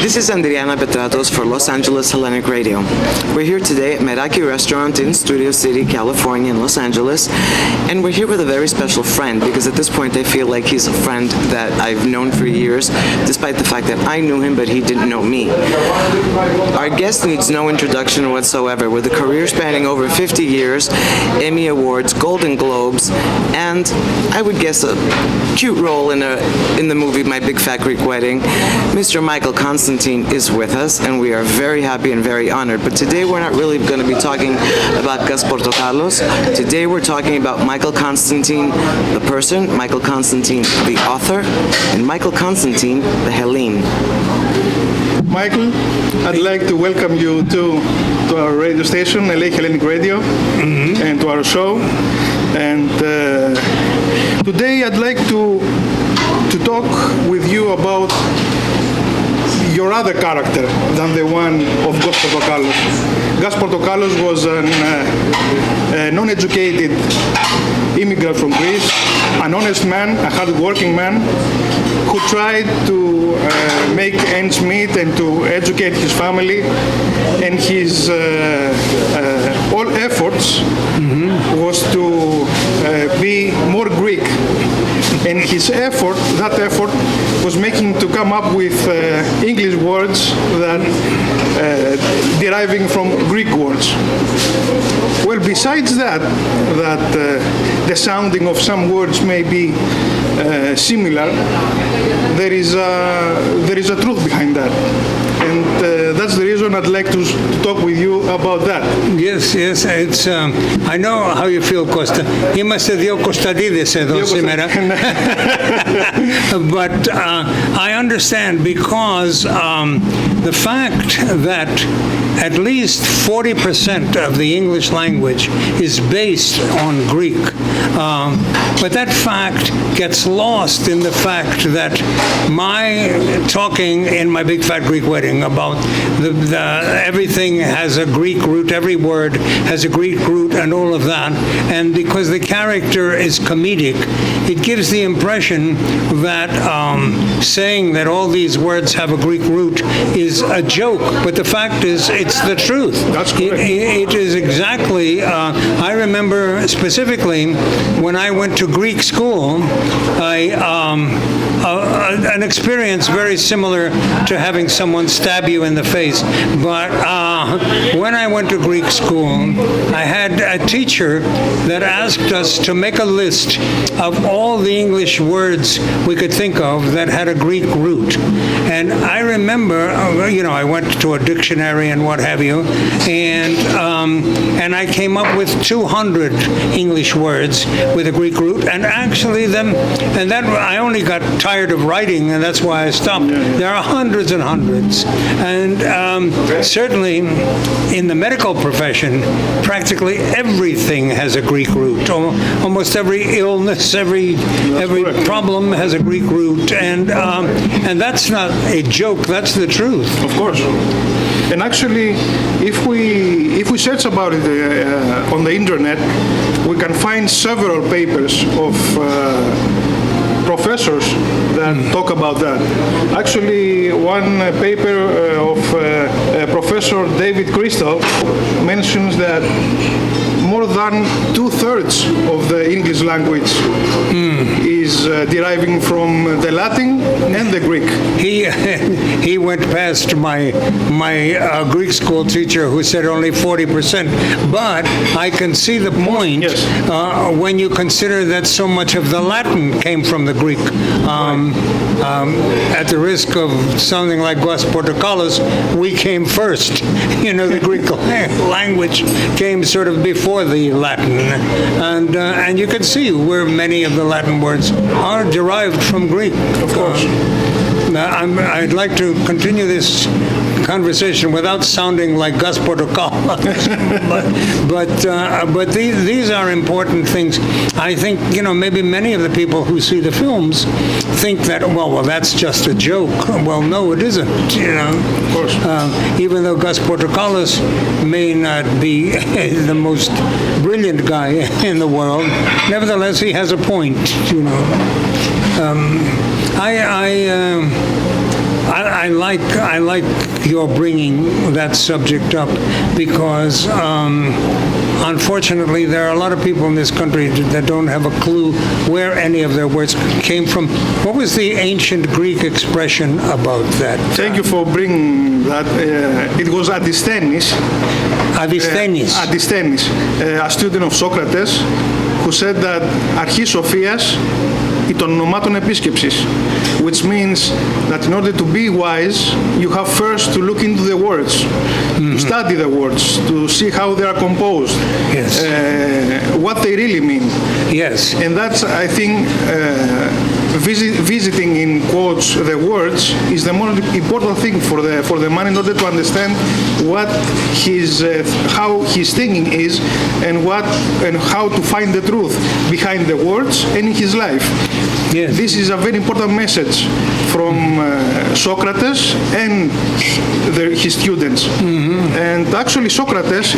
This is Andriana Petratos for Los Angeles Hellenic Radio. We're here today at Meraki Restaurant in Studio City, California in Los Angeles, and we're here with a very special friend because at this point I feel like he's a friend that I've known for years, despite the fact that I knew him but he didn't know me. Our guest needs no introduction whatsoever, with a career spanning over 50 years, Emmy Awards, Golden Globes, and I would guess a cute role in the movie My Big Fat Greek Wedding. Mr. Michael Constantine is with us, and we are very happy and very honored. But today we're not really going to be talking about Gus Portokalos. Today we're talking about Michael Constantine, the person, Michael Constantine, the author, and Michael Constantine, the Hellene. Michael, I'd like to welcome you to our radio station, LA Hellenic Radio, and to our show. And today I'd like to talk with you about your other character than the one of Gus Portokalos. Gus Portokalos was a non-educated immigrant from Greece, an honest man, a hard-working man, who tried to make ends meet and to educate his family, and his all efforts was to be more Greek. And that effort was making to come up with English words that deriving from Greek words. Well, besides that the sounding of some words may be similar, there is a truth behind that. And that's the reason I'd like to talk with you about that. Yes, it's, I know how you feel, Costa. Είμαστε δύο Κωνσταντίδες εδώ σήμερα. But I understand because the fact that at least 40% of the English language is based on Greek. But that fact gets lost in the fact that my talking in My Big Fat Greek Wedding about everything has a Greek root, every word has a Greek root and all of that. And because the character is comedic, it gives the impression that saying that all these words have a Greek root is a joke. But the fact is, it's the truth. That's correct. It is exactly, I remember specifically when I went to Greek school, an experience very similar to having someone stab you in the face. But when I went to Greek school, I had a teacher that asked us to make a list of all the English words we could think of that had a Greek root. And I remember, I went to a dictionary and what have you, and I came up with 200 English words with a Greek root, and actually that I only got tired of writing, and that's why I stopped. There are hundreds and hundreds, and certainly in the medical profession, practically everything has a Greek root. Almost every illness, every problem has a Greek root, and that's not a joke. That's the truth. Of course. And actually, if we search about it on the internet, we can find several papers of professors that talk about that. Actually, one paper of Professor David Crystal mentions that more than 2/3 of the English language is deriving from the Latin and the Greek. He went past my Greek school teacher who said only 40%, but I can see the point. Yes. When you consider that so much of the Latin came from the Greek. At the risk of sounding like Gus Portokalos, we came first. The Greek language came sort of before the Latin, and you can see where many of the Latin words are derived from Greek. Of course. I'd like to continue this conversation without sounding like Gus Portokalos, but these are important things. I think maybe many of the people who see the films think that well that's just a joke. Well, no, it isn't. Of course. Even though Gus Portokalos may not be the most brilliant guy in the world, nevertheless he has a point. I like your bringing that subject up because unfortunately there are a lot of people in this country that don't have a clue where any of their words came from. What was the ancient Greek expression about that? Thank you for bringing that. It was Antisthenes. Antisthenes, a student of Socrates, who said that αρχή σοφίας ή των ονομάτων επίσκεψης, which means that in order to be wise, you have first to look into the words, to study the words, to see how they are composed, what they really mean. Yes. And that's, I think, visiting in quotes the words is the most important thing for the man in order to understand what how his thinking is and how to find the truth behind the words and in his life. Yes. This is a very important message from Socrates and his students. And actually Socrates,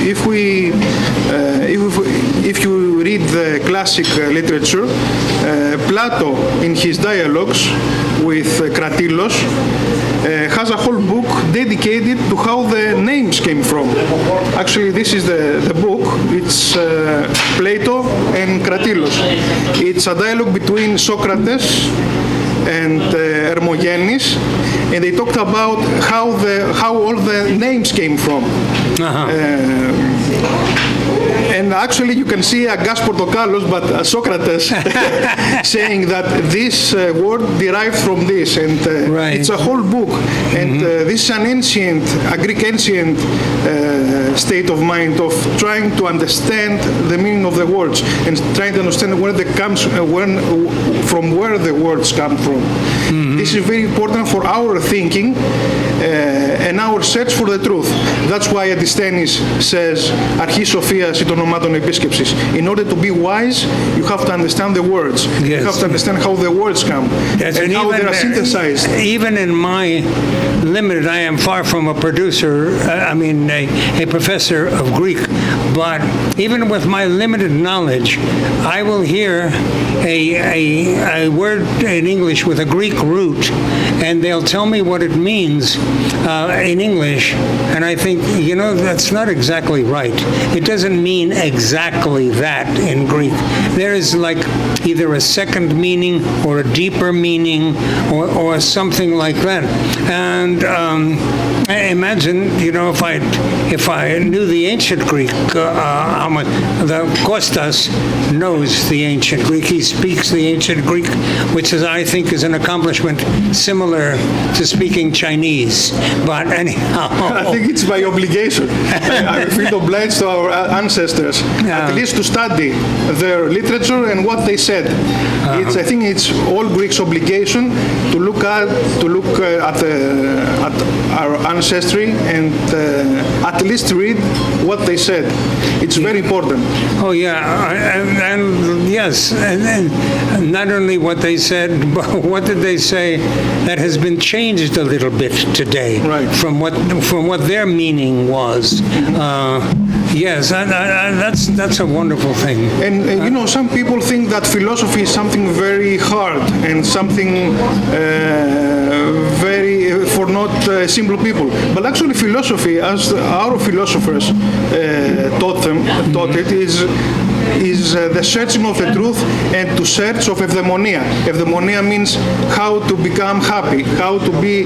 if you read the classic literature, Plato in his dialogues with Kratilos has a whole book dedicated to how the names came from. Actually, this is the book. It's Plato and Kratilos. It's a dialogue between Socrates and Hermogenes, and they talked about how all the names came from. And actually, you can see a Gus Portokalos, but a Socrates saying that this word derived from this, and it's a whole book. And this is a Greek ancient state of mind of trying to understand the meaning of the words and trying to understand from where the words come from. This is very important for our thinking and our search for the truth. That's why Antisthenes says, αρχή σοφίας ή των ονομάτων επίσκεψης. In order to be wise, you have to understand the words. You have to understand how the words come and how they are synthesized. Even in my limited, I am far from a producer, a professor of Greek, but even with my limited knowledge, I will hear a word in English with a Greek root, and they'll tell me what it means in English, and I think, that's not exactly right. It doesn't mean exactly that in Greek. There is like either a second meaning or a deeper meaning or something like that. And imagine, if I knew the ancient Greek, the Kostas knows the ancient Greek. He speaks the ancient Greek, which I think is an accomplishment similar to speaking Chinese. But anyhow, I think it's my obligation. I feel obliged to our ancestors, at least to study their literature and what they said. I think it's all Greeks' obligation to look at our ancestry and at least read what they said. It's very important. Oh yeah, and yes, and not only what they said, but what did they say that has been changed a little bit today from what their meaning was. Yes, that's a wonderful thing. And some people think that philosophy is something very hard and something very for not simple people. But actually, philosophy, as our philosophers taught it, is the searching of the truth and to search of eudaimonia. Eudaimonia means how to become happy, how to be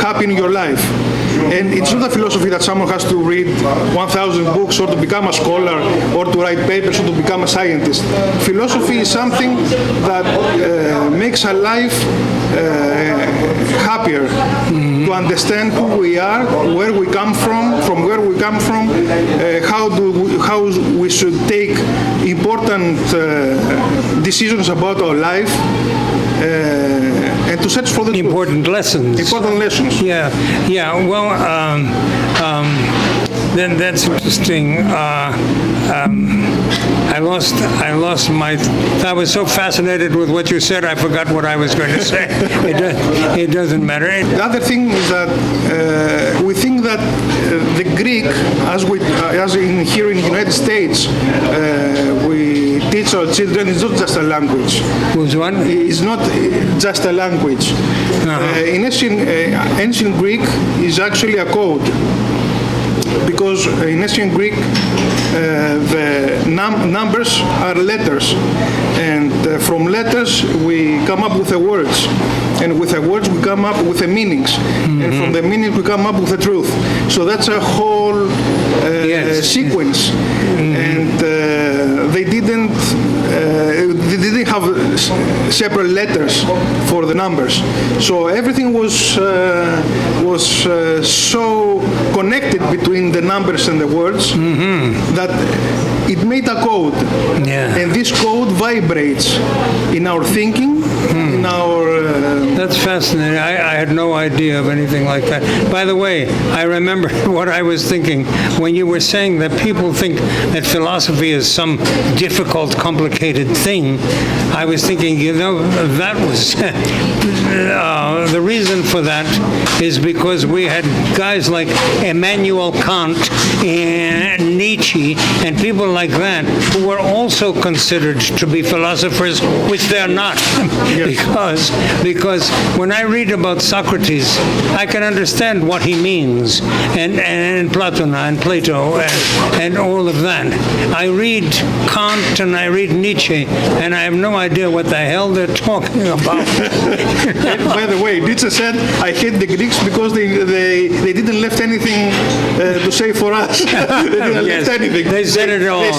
happy in your life. And it's not a philosophy that someone has to read 1,000 books or to become a scholar or to write papers or to become a scientist. Philosophy is something that makes a life happier, to understand who we are, where we come from where we come from, how we should take important decisions about our life, and to search for the important truth. lessons. Important lessons. Yeah. Well, That's interesting. I lost my. I was so fascinated with what you said, I forgot what I was going to say. It doesn't matter. The other thing is that we think that the Greek, as in here in the United States, we teach our children, it's not just a language. Which one? It's not just a language. In ancient Greek is actually a code. Because in ancient Greek, the numbers are letters, and from letters we come up with the words, and with the words we come up with the meanings, and from the meanings we come up with the truth. So that's a whole sequence, and they didn't have separate letters for the numbers. So everything was so connected between the numbers and the words that it made a code. And this code vibrates in our thinking, in our... That's fascinating. I had no idea of anything like that. By the way, I remember what I was thinking when you were saying that people think that philosophy is some difficult, complicated thing. I was thinking, that was... the reason for that is because we had guys like Immanuel Kant and Nietzsche and people like that who were also considered to be philosophers, which they're not. Because when I read about Socrates, I can understand what he means, and Plato and all of that. I read Kant and I read Nietzsche, and I have no idea what the hell they're talking about. By the way, Nietzsche said, I hate the Greeks because they didn't left anything to say for us. They didn't left anything. They said it all. They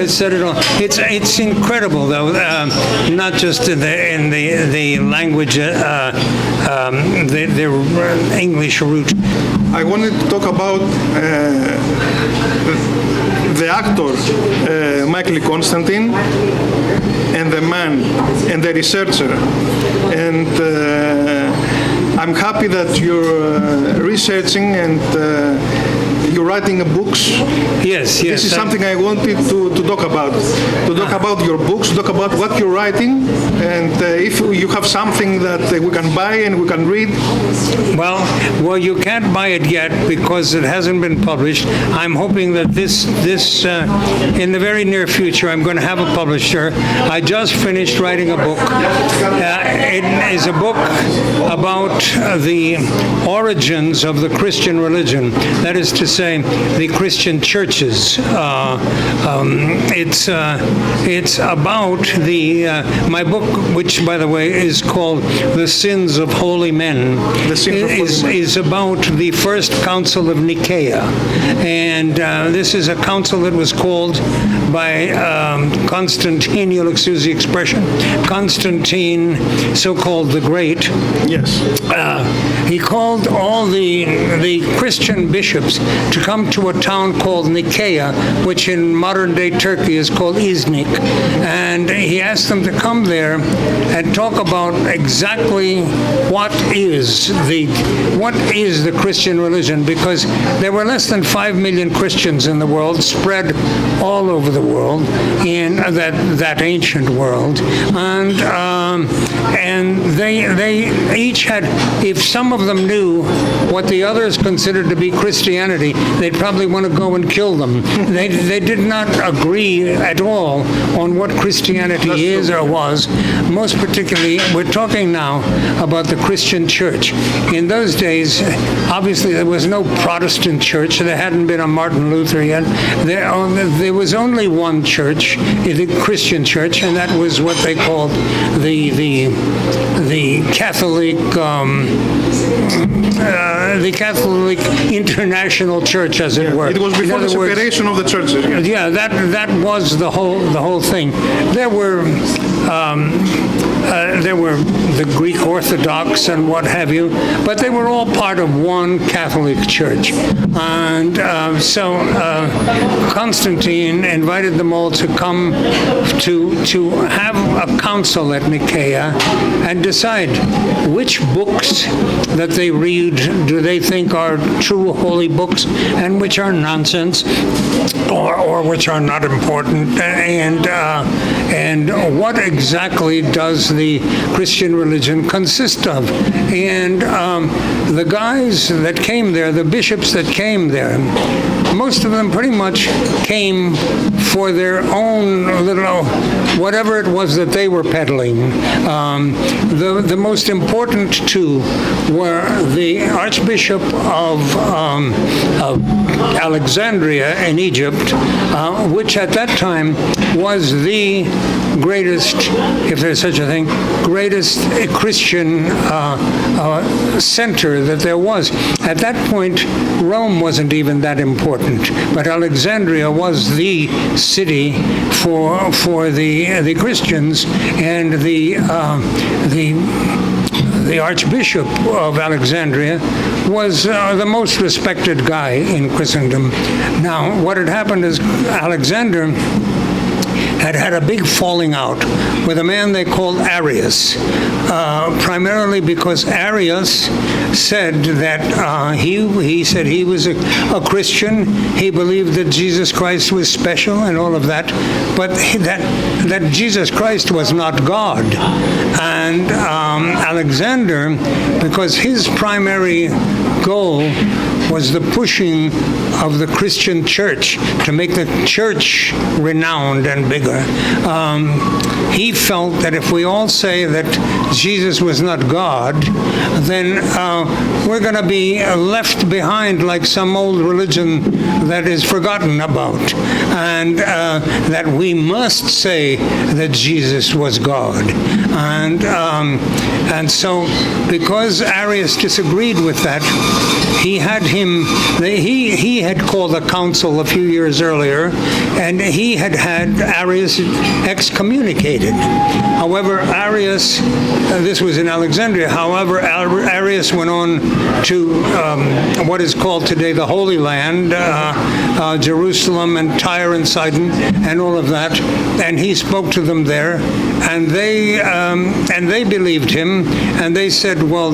said it all. It's incredible, though, not just in the language, their English root. I wanted to talk about the actor Michael Constantine and the man and the researcher. And I'm happy that you're researching and you're writing books. Yes. This is something I wanted to talk about. To talk about your books, to talk about what you're writing, and if you have something that we can buy and we can read. Well, you can't buy it yet because it hasn't been published. I'm hoping that this in the very near future, I'm going to have a publisher. I just finished writing a book. It is a book about the origins of the Christian religion. That is to say, the Christian churches. It's about my book, which, by the way, is called "The Sins of Holy Men." Is about the First Council of Nicaea, and this is a council that was called by Constantine. You'll excuse the expression, Constantine, so-called the Great. Yes. He called all the Christian bishops to come to a town called Nicaea, which in modern-day Turkey is called Iznik, and he asked them to come there and talk about exactly what is the Christian religion, because there were less than 5 million Christians in the world, spread all over the world, in that ancient world, and they each had, if some of them knew what the others considered to be Christianity, they'd probably want to go and kill them. They did not agree at all on what Christianity is or was. Most particularly, we're talking now about the Christian church. In those days, obviously, there was no Protestant church. There hadn't been a Martin Luther yet. There was only one church, the Christian church, and that was what they called the Catholic International Church, as it were. It was before the separation of the churches. Yeah, that was the whole thing. There were the Greek Orthodox and what have you, but they were all part of one Catholic church. And so Constantine invited them all to come to have a council at Nicaea and decide which books that they read do they think are true holy books and which are nonsense, or which are not important. And what exactly does the Christian religion consist of? And the guys that came there, the bishops that came there, most of them pretty much came for their own little, whatever it was that they were peddling. The most important two were the Archbishop of Alexandria in Egypt, which at that time was the greatest, if there's such a thing, greatest Christian center that there was. At that point, Rome wasn't even that important, but Alexandria was the city for the Christians, and the Archbishop of Alexandria was the most respected guy in Christendom. Now, what had happened is Alexander had a big falling out with a man they called Arius, primarily because Arius said that he said he was a Christian. He believed that Jesus Christ was special and all of that, but that Jesus Christ was not God. And Alexander, because his primary goal was the pushing of the Christian church to make the church renowned and bigger. He felt that if we all say that Jesus was not God, then we're going to be left behind like some old religion that is forgotten about, and that we must say that Jesus was God. And so, because Arius disagreed with that, he had called a council a few years earlier, and he had Arius excommunicated. However, Arius, this was in Alexandria, however, Arius went on to what is called today the Holy Land, Jerusalem and Tyre and Sidon and all of that, and he spoke to them there, and they believed him, and they said, well,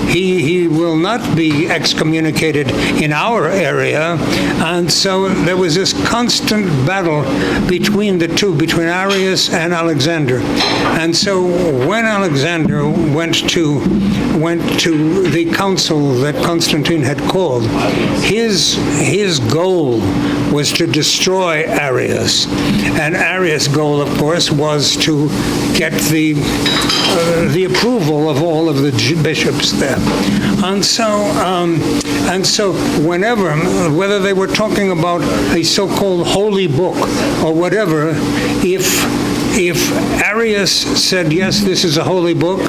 he will not be excommunicated in our area. And so there was this constant battle between the two, between Arius and Alexander. And so when Alexander went to the council that Constantine had called, his goal was to destroy Arius. And Arius' goal, of course, was to get the approval of all of the bishops there. And so whenever, whether they were talking about a so-called holy book or whatever, if Arius said, yes, this is a holy book,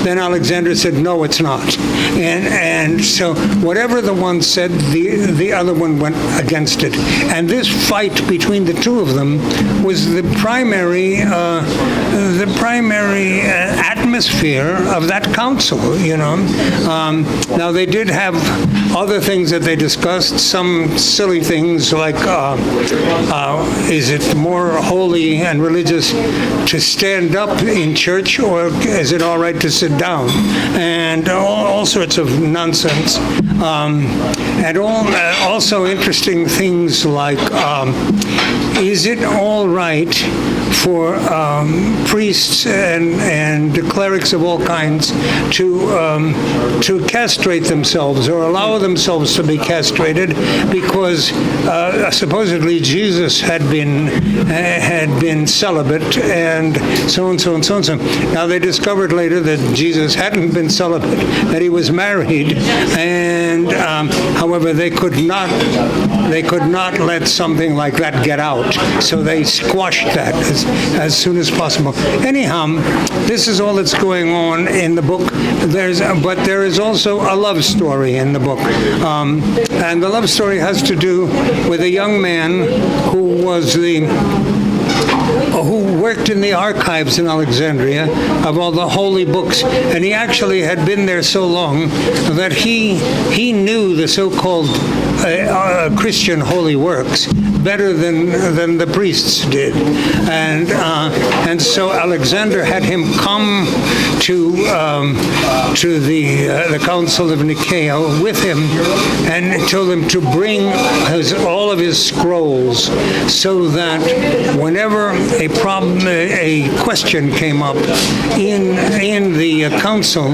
then Alexander said, no, it's not. And so whatever the one said, the other one went against it. And this fight between the two of them was the primary atmosphere of that council, you know. Now, they did have other things that they discussed, some silly things like, is it more holy and religious to stand up in church, or is it all right to sit down? And all sorts of nonsense. And also interesting things like, is it all right for priests and clerics of all kinds to castrate themselves or allow themselves to be castrated because supposedly Jesus had been celibate and so and so and so and so. Now they discovered later that Jesus hadn't been celibate, that he was married, and however they could not let something like that get out, so they squashed that as soon as possible. Anyhow, this is all that's going on in the book. But there is also a love story in the book, and the love story has to do with a young man who was the who worked in the archives in Alexandria of all the holy books, and he actually had been there so long that he knew the so-called Christian holy works better than the priests did, and so Alexander had him come to the Council of Nicaea with him, and told him to bring all of his scrolls, so that whenever a question came up in the council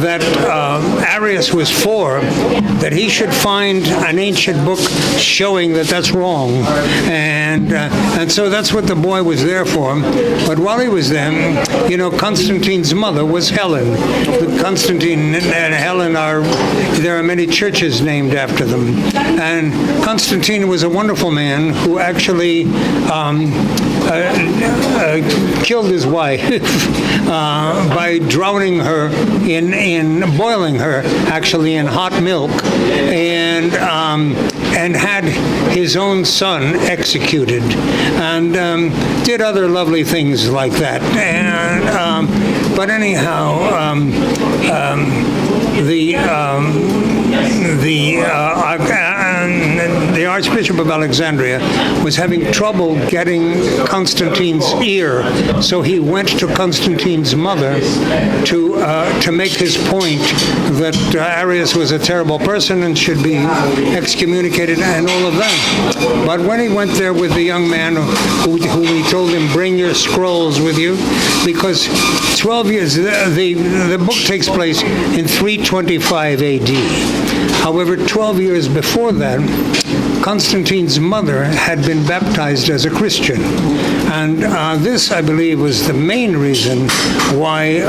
that Arius was for, that he should find an ancient book showing that that's wrong, and so that's what the boy was there for. But while he was there, Constantine's mother was Helen. Constantine and Helen there are many churches named after them, and Constantine was a wonderful man who actually killed his wife by drowning her boiling her actually in hot milk, and had his own son executed, and did other lovely things like that. But anyhow, the Archbishop of Alexandria was having trouble getting Constantine's ear, so he went to Constantine's mother to make his point that Arius was a terrible person and should be excommunicated and all of that. But when he went there with the young man who he told him, bring your scrolls with you, because 12 years, the book takes place in 325 AD. However, 12 years before that, Constantine's mother had been baptized as a Christian. And this, I believe, was the main reason why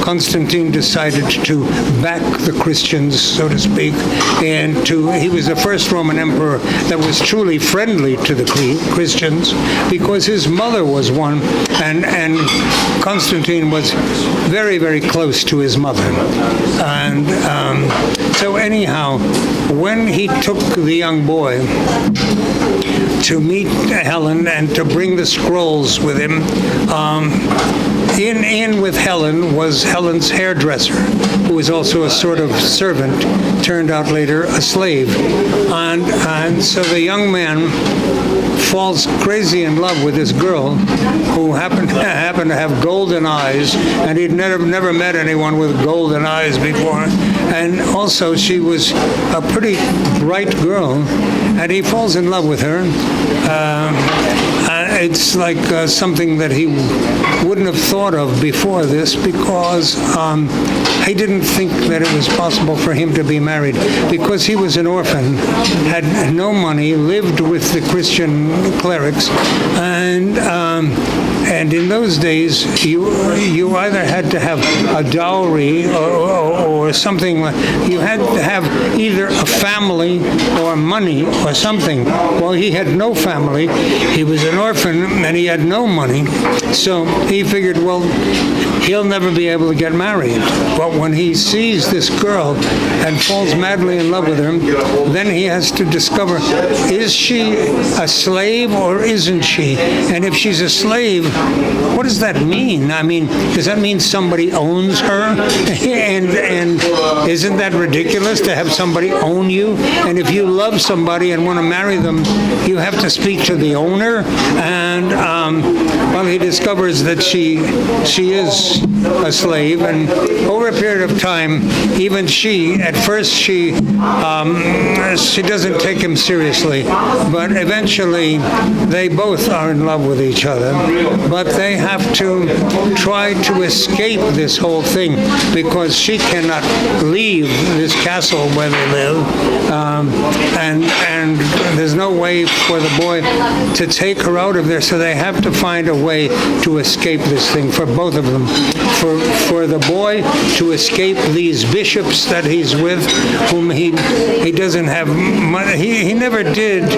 Constantine decided to back the Christians, so to speak, and he was the first Roman emperor that was truly friendly to the Christians, because his mother was one, and Constantine was very, very close to his mother. And so anyhow, when he took the young boy to meet Helen and to bring the scrolls with him, in with Helen was Helen's hairdresser, who was also a sort of servant, turned out later a slave. And so the young man falls crazy in love with this girl who happened to have golden eyes, and he'd never met anyone with golden eyes before. And also she was a pretty bright girl, and he falls in love with her. It's like something that he wouldn't have thought of before this, because he didn't think that it was possible for him to be married, because he was an orphan, had no money, lived with the Christian clerics, and in those days you either had to have a dowry or something. You had to have either a family or money or something. Well, he had no family. He was an orphan and he had no money. So he figured, well, he'll never be able to get married. But when he sees this girl and falls madly in love with her, then he has to discover, is she a slave or isn't she? And if she's a slave, what does that mean? I mean, does that mean somebody owns her? and isn't that ridiculous to have somebody own you? And if you love somebody and want to marry them, you have to speak to the owner. And well, he discovers that she is a slave, and over a period of time, even at first she doesn't take him seriously, but eventually they both are in love with each other. But they have to try to escape this whole thing, because she cannot leave this castle where they live, and there's no way for the boy to take her out of there, so they have to find a way to escape this thing for both of them. For the boy to escape these bishops that he's with, whom he doesn't have money. He never did.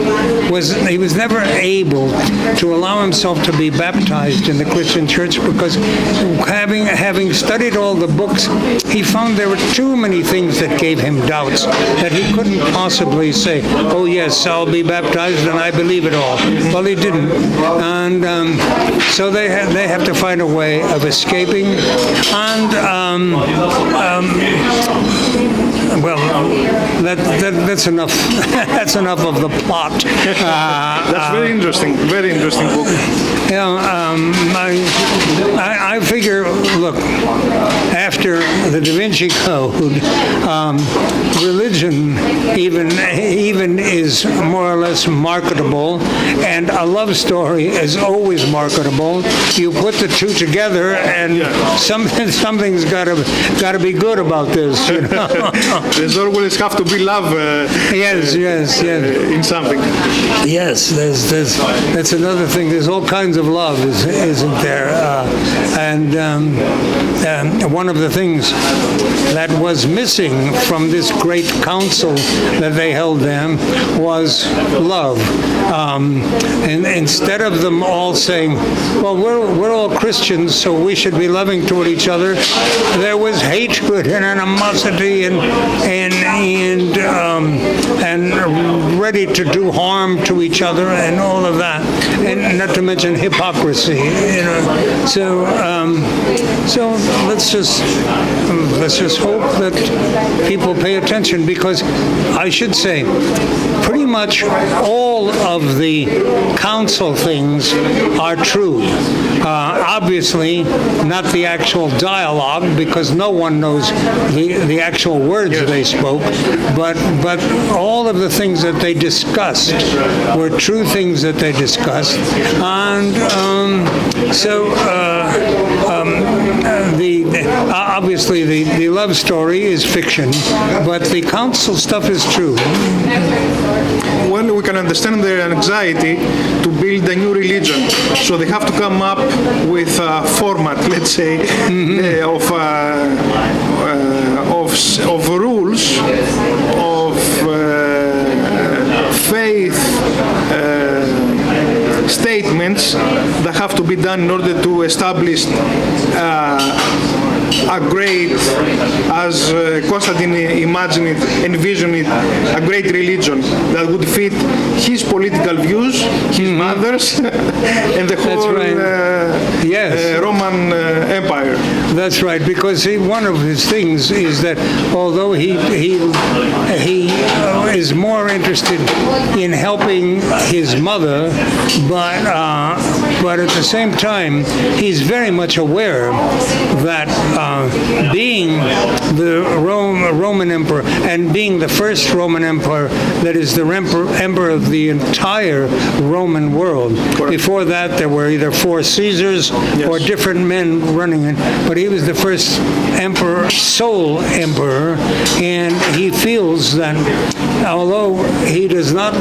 He was never able to allow himself to be baptized baptized in the Christian church because having studied all the books, he found there were too many things that gave him doubts, that he couldn't possibly say, oh yes, I'll be baptized and I believe it all. Well, he didn't. And so they have to find a way of escaping. And well, that's enough. That's enough of the plot. That's very interesting book. Yeah, I figure, look, after the Da Vinci Code, religion even is more or less marketable, and a love story is always marketable. You put the two together, and something's got to be good about this. You know? There's always have to be love. Yes. In something. Yes, that's another thing. There's all kinds of love, isn't there? And one of the things that was missing from this great council that they held then was love. And instead of them all saying, well, we're all Christians, so we should be loving toward each other, there was hatred and animosity and ready to do harm to each other and all of that, and not to mention hypocrisy. You know, so let's just hope that people pay attention, because I should say, pretty much all of the council things are true. Obviously, not the actual dialogue, because no one knows the actual words they spoke, but all of the things that they discussed were true things that they discussed, and obviously the love story is fiction, but the council stuff is true. Well, we can understand their anxiety to build a new religion, so they have to come up with a format, let's say, of rules, of faith statements that have to be done in order to establish a great, as Constantine imagined it, envisioned it, a great religion that would fit his political views, his mother's, and the whole Roman Empire. That's right, because one of his things is that although he is more interested in helping his mother, but at the same time, he's very much aware that being the Roman emperor and being the first Roman emperor that is the emperor of the entire Roman world. Correct. Before that, there were either 4 Caesars or different men running it, but he was the first emperor, sole emperor, and he feels that although he does not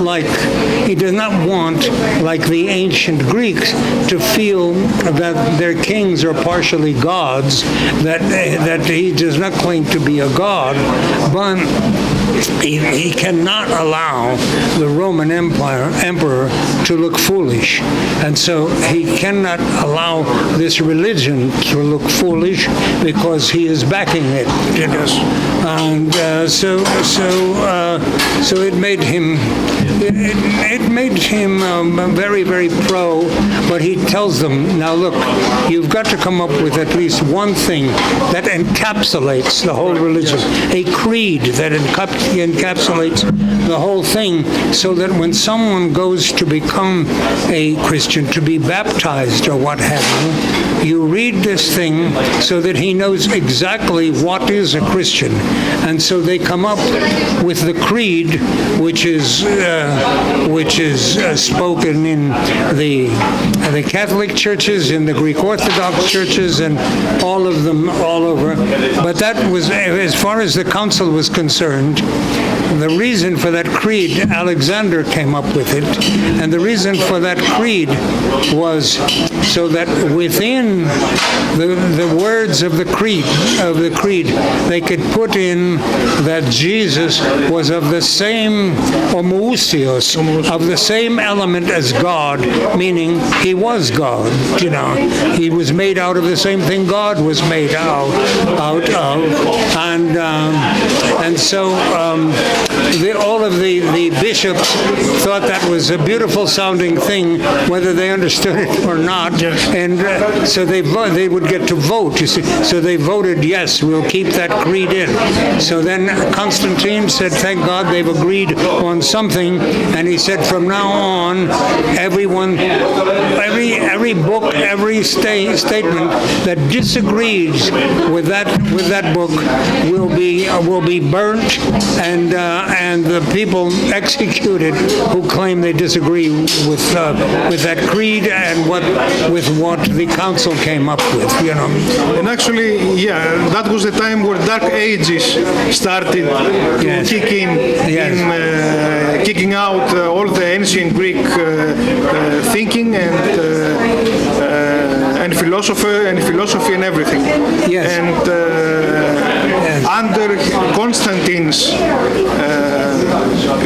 want, like the ancient Greeks, to feel that their kings are partially gods, that he does not claim to be a god, but he cannot allow the Roman emperor to look foolish. And so he cannot allow this religion to look foolish because he is backing it. You know? And so it made him very, very pro, but he tells them, now look, you've got to come up with at least one thing that encapsulates the whole religion, a creed that encapsulates the whole thing, so that when someone goes to become a Christian, to be baptized or what have you, you read this thing so that he knows exactly what is a Christian. And so they come up with the creed, which is spoken in the Catholic churches, in the Greek Orthodox churches, and all of them all over. But that was, as far as the council was concerned, the reason for that creed, Alexander came up with it, and the reason for that creed was so that within the words of the creed, they could put in that Jesus was of the same homoousios, of the same element as God, meaning he was God. He was made out of the same thing God was made out of, and so all of the bishops thought that was a beautiful sounding thing, whether they understood it or not, and so they would get to vote. You see, so they voted yes, we'll keep that creed in. So then Constantine said, thank God they've agreed on something, and he said from now on, every book, every statement that disagrees with that book will be burnt, and the people executed who claim they disagree with that creed and with what the council came up with. And actually, that was the time where Dark Ages started to kick in, kicking out all the ancient Greek thinking and philosophy and everything. Yes. And under Constantine's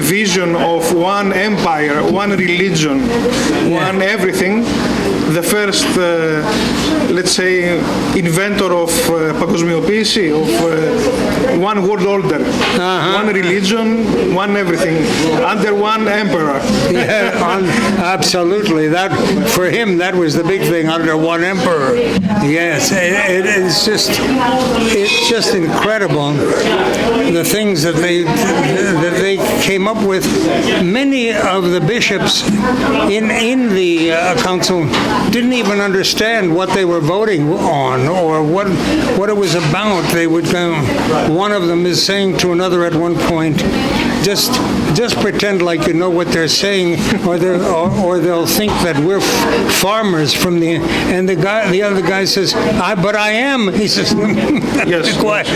vision of one empire, one religion, one everything, the first, let's say, inventor of παγκοσμιοποίηση, of one world order, one religion, one everything, under one emperor. Absolutely. That, for him, that was the big thing, under one emperor. Yes, it's just incredible, the things that they came up with. Many of the bishops in the council didn't even understand what they were voting on or what it was about. They would go, one of them is saying to another at one point, just pretend like you know what they're saying, or they'll think that we're farmers from the. And the other guy says, but I am. He says, yes. Be quiet.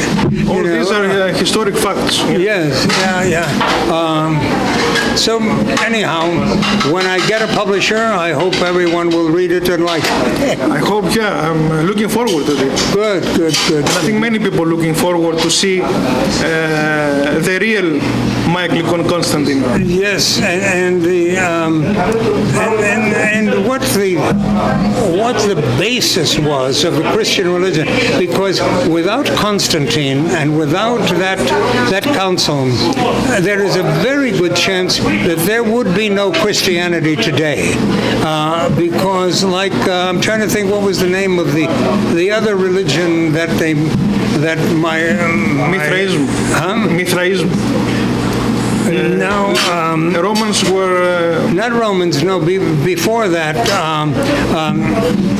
All these are historic facts. Yes, yeah. So anyhow, when I get a publisher, I hope everyone will read it and like it. I hope, I'm looking forward to it. Good. And I think many people are looking forward to see the real Michael Constantine. Yes, and what the basis was of the Christian religion, because without Constantine and without that council, there is a very good chance that there would be no Christianity today, because I'm trying to think what was the name of the other religion Mithraism. Mithraism. No, Romans were... not Romans, no, before that.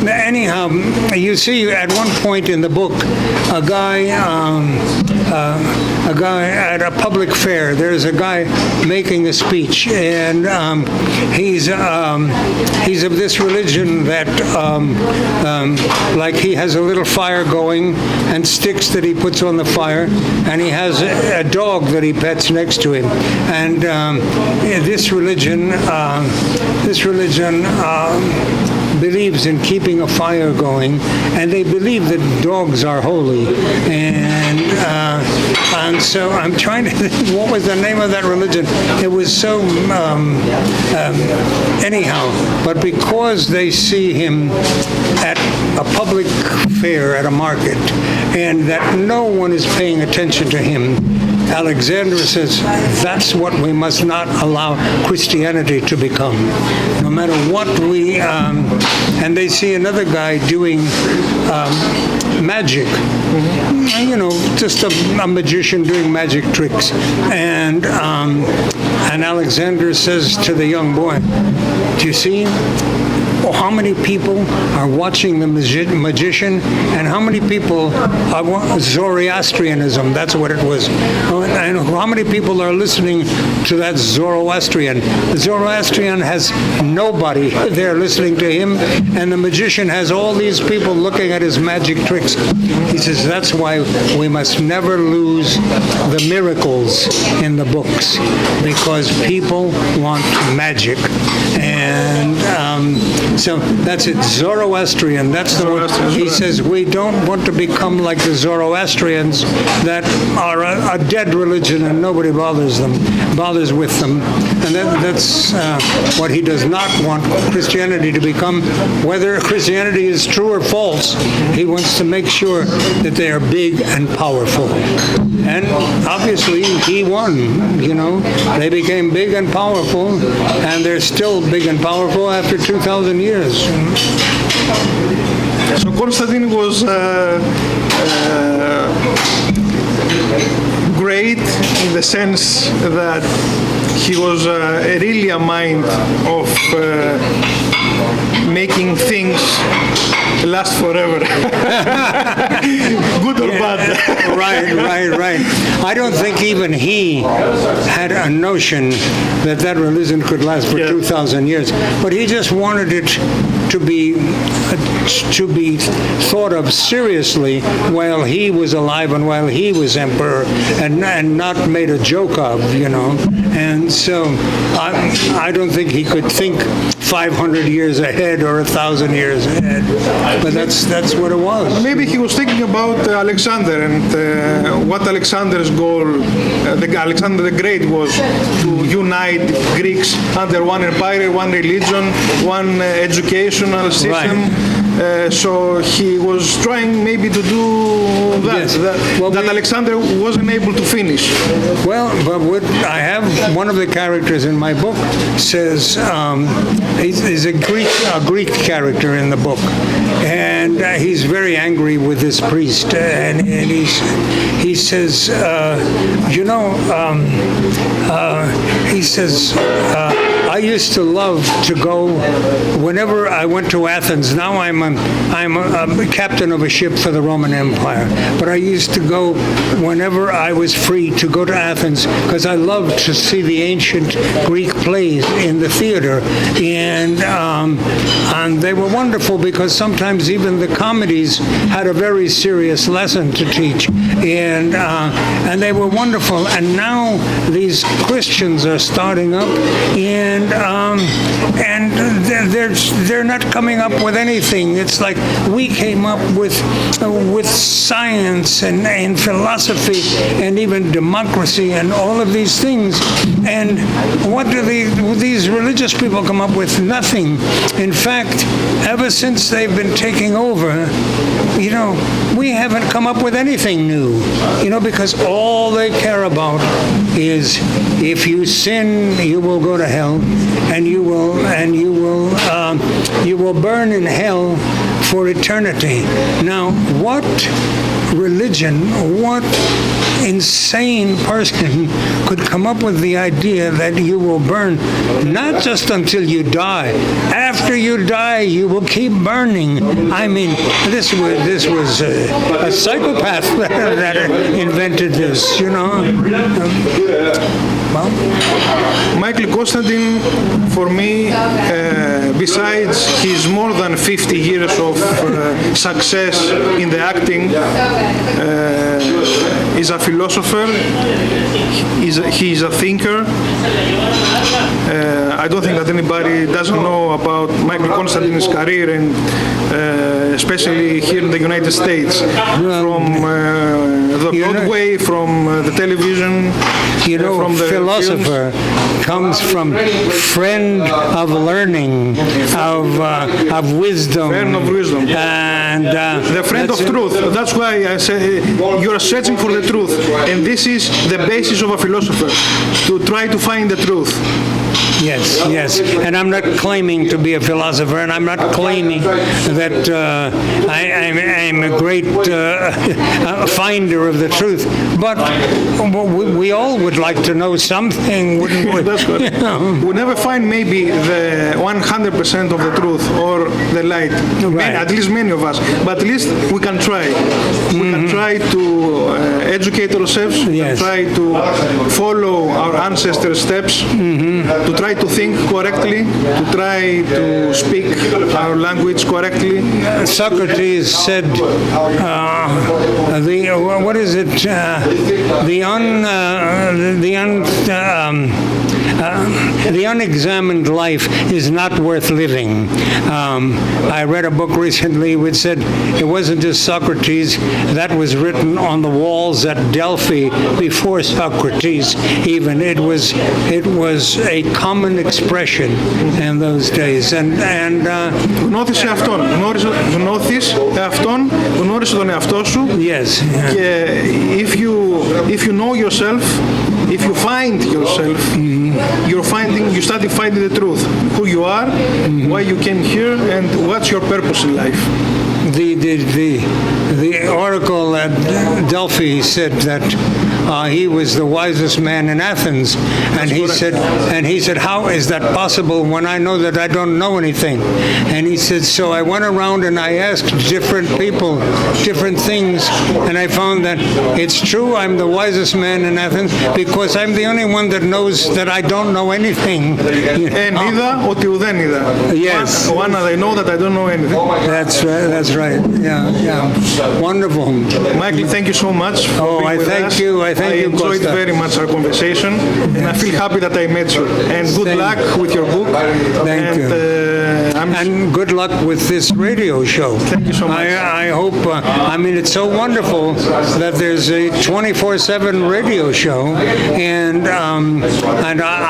Anyhow, you see at one point in the book, a guy at a public fair, there's a guy making a speech, and he's of this religion that, like he has a little fire going and sticks that he puts on the fire, and he has a dog that he pets next to him. And this religion believes in keeping a fire going, and they believe that dogs are holy. And so I'm trying to think, what was the name of that religion? It was so, anyhow, but because they see him at a public fair, at a market, and that no one is paying attention to him, Alexander says, that's what we must not allow Christianity to become. No matter what we, and they see another guy doing magic, just a magician doing magic tricks. And Alexander says to the young boy, do you see how many people are watching the magician, and how many people are Zoroastrianism, that's what it was, and how many people are listening to that Zoroastrian. The Zoroastrian has nobody there listening to him, and the magician has all these people looking at his magic tricks. He says that's why we must never lose the miracles in the books, because people want magic. And So that's it, Zoroastrian. That's the word. He says we don't want to become like the Zoroastrians that are a dead religion and nobody bothers with them. And that's what he does not want Christianity to become. Whether Christianity is true or false, he wants to make sure that they are big and powerful. And obviously he won, They became big and powerful, and they're still big and powerful after 2,000 years. So Constantine was great in the sense that he was really a mind of making things last forever. Good or bad. Right. I don't think even he had a notion that religion could last for 2,000 years. But he just wanted it to be thought of seriously while he was alive and while he was emperor, and not made a joke of, And so I don't think he could think 500 years ahead or 1,000 years ahead. But that's what it was. Maybe he was thinking about Alexander and what Alexander's goal, Alexander the Great, was to unite Greeks under one empire, one religion, one educational system. Right. So he was trying maybe to do that, yes. that Alexander wasn't able to finish. Well, but I have one of the characters in my book says he's a Greek character in the book, and he's very angry with this priest, and he says, he says. I used to love to go whenever I went to Athens. Now I'm a captain of a ship for the Roman Empire. But I used to go whenever I was free to go to Athens because I loved to see the ancient Greek plays in the theater. And they were wonderful because sometimes even the comedies had a very serious lesson to teach. And they were wonderful. And now these Christians are starting up, and they're not coming up with anything. It's like we came up with science and philosophy and even democracy and all of these things. And what do these religious people come up with? Nothing. In fact, ever since they've been taking over, we haven't come up with anything new. Because all they care about is if you sin, you will go to hell, and you will burn in hell for eternity. Now, what religion, what insane person could come up with the idea that you will burn not just until you die? After you die, you will keep burning. I mean, this was a psychopath that invented this, Michael Constantine, for me, besides his more than 50 years of success in the acting, is a philosopher, he is a thinker. I don't think that anybody doesn't know about Michael Constantine's career, and especially here in the United States, from the Broadway, from the television, from the philosopher films. Comes from friend of learning, of wisdom. Friend of wisdom. And the friend of truth. That's why I say you are searching for the truth, and this is the basis of a philosopher, to try to find the truth. Yes. And I'm not claiming to be a philosopher, and I'm not claiming that I'm a great finder of the truth. But we all would like to know something, wouldn't we? That's good. We never find maybe the 100% of the truth or the light. Right. At least many of us. But at least we can try. We can try to educate ourselves. We can try to follow our ancestors' steps. To try to think correctly, to try to speak our language correctly. Socrates said, the unexamined life is not worth living. I read a book recently which said it wasn't just Socrates, that was written on the walls at Delphi before Socrates even. It was a common expression in those days. Γνώθησε αυτόν, γνώθεις εαυτόν, γνώρισε τον εαυτό σου. Yes. Και if you know yourself, if you find yourself, you start finding the truth, who you are, why you came here, and what's your purpose in life. The oracle at Delphi said that he was the wisest man in Athens, and he said, how is that possible when I know that I don't know anything? And he said, so I went around and I asked different people different things, and I found that it's true I'm the wisest man in Athens because I'm the only one that knows that I don't know anything. And είδα ότι ουδέν είδα. Yes. One, I know that I don't know anything. That's right. Yeah. Wonderful. Michael, thank you so much for being I with thank us. you. I enjoyed Costa. very much our conversation, and I feel happy that I met you. And good luck with your book. Thank you. And good luck with this radio show. Thank you so much. I hope, it's so wonderful that there's a 24/7 radio show, and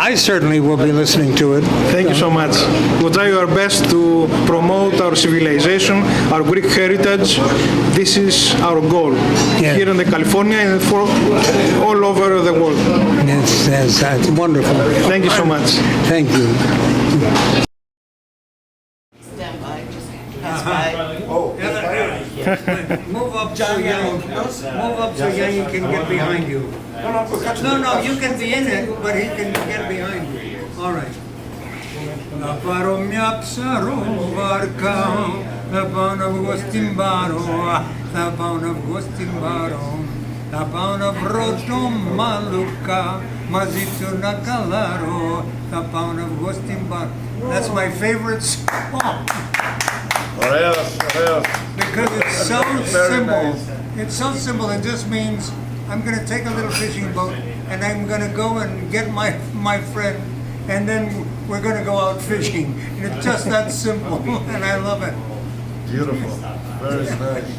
I certainly will be listening to it. Thank you so much. We'll try our best to promote our civilization, our Greek heritage. This is our goal here in California and for all over the world. Yes, that's wonderful. Thank you so much. Thank you. Stand by, just pass by. Move up so Yang can get behind you. No, you can be in it, but he can get behind you. All right. Να πάρω μια ψαροβάρκα, να πάω να βγω στην Πάρο, θα πάω να βγω στην Πάρο, θα πάω να βρω το Μαλούκα, μαζί του να καλάρω, θα πάω να βγω στην Πάρο. That's my favorite song. Because it's so simple. It's so simple. It just means I'm going to take a little fishing boat and I'm going to go and get my friend, and then we're going to go out fishing. And it's just that simple, and I love it. Beautiful. Very nice.